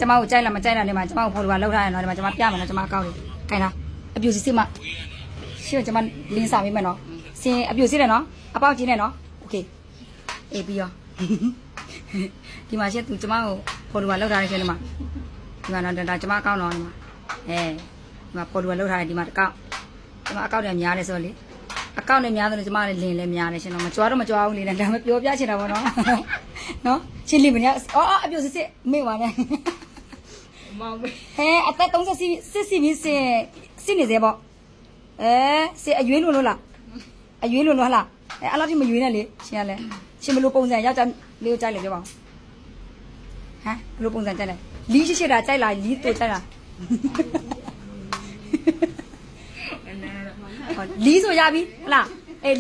ကျမကိုကြိုက်လားမကြိုက်လားနေမှာကျမကိုဖော်လို့လောက်ထားတယ်နော်ဒီမှာကျမပြမယ်နော်ကျမအကောက်လေးခိုင်းလားအပြူစစ်စစ်မှရှင်းကျမလင်းစာပေးမယ်နော်စင်အပြူစစ်တယ်နော်အပေါက်ကြီးနဲ့နော်โอเคအေးပြီးရောဒီမှာရှင်းသူကျမကိုဖော်လို့လောက်ထားတယ်ရှင်းဒီမှာဒါကျမအကောက်နော်ဒီမှာဒီမှာဖော်လို့လောက်ထားတယ်ဒီမှာတကောက်ကျမအကောက်တွေများတယ်ဆိုလေအကောက်နဲ့များတယ်ကျမလည်းလင်းလည်းများတယ်ရှင်းတော့မကြွားတော့မကြွားဘူးလေဒါမှပြောပြချင်တာပေါ့နော်နော်ရှင်းလိမ့်မယ်အော်အပြူစစ်စစ်မေ့ပါနဲ့မောင်မေအသက်30စစ်စီပြီးစစ်နေသေးပေါ့စစ်အရွေးလို့လားအရွေးလို့လားအဲ့လောက်ထိမရွေးနဲ့လေရှင်းရလဲရှင်းဘလို့ပုံစံယောက်ျားလေးကိုကြိုက်လေပြောပါဦးဟမ်ဘလို့ပုံစံကြိုက်လဲလီးရှိတာကြိုက်လားလီးတူကြိုက်လားလီးဆိုရပြီဟလား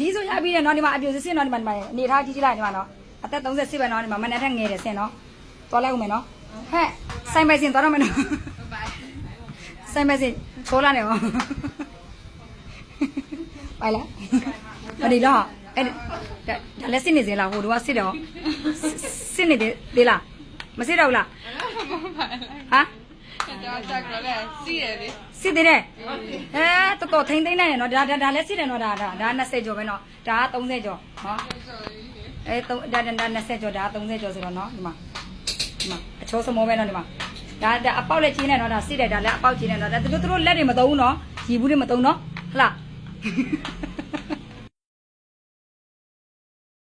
လီးဆိုရပြီတဲ့နော်ဒီမှာအပြူစစ်စစ်နော်ဒီမှာအနေထားကြီးကြီးလိုက်ဒီမှာနော်အသက်30စစ်ပဲနော်ဒီမှာမနက်ထက်ငယ်တယ်ဆင်နော်သွားလိုက်ဦးမယ်နော်ဟဲ့ဆိုင်ပိုင်စင်သွားတော့မယ်နော်ဆိုင်ပိုင်စင်ချိုးလာနေပါไปละမဒီလားအဲ့ဒါလည်းစစ်နေစေလားဟိုတို့ကစစ်တော့စစ်နေသေးလားမစစ်တော့ဘူးလားဟာစစ်သေးတယ်တော်တော်ထိမ့်သိမ့်နိုင်တယ်နော်ဒါလည်းစစ်တယ်နော်ဒါ20ကျော်ပဲနော်ဒါက30ကျော်နော်ဒါ20ကျော်ဒါ30ကျော်ဆိုတော့နော်ဒီမှာအချိုးစမောပဲနော်ဒီမှာဒါအပေါက်လည်းချင်းနေနော်ဒါစစ်တယ်ဒါလည်းအပေါက်ချင်းနေနော်ဒါသူတို့လက်တွေမသုံးဘူးနော်ရီဘူးတွေမသုံးနော်ဟုတ်လား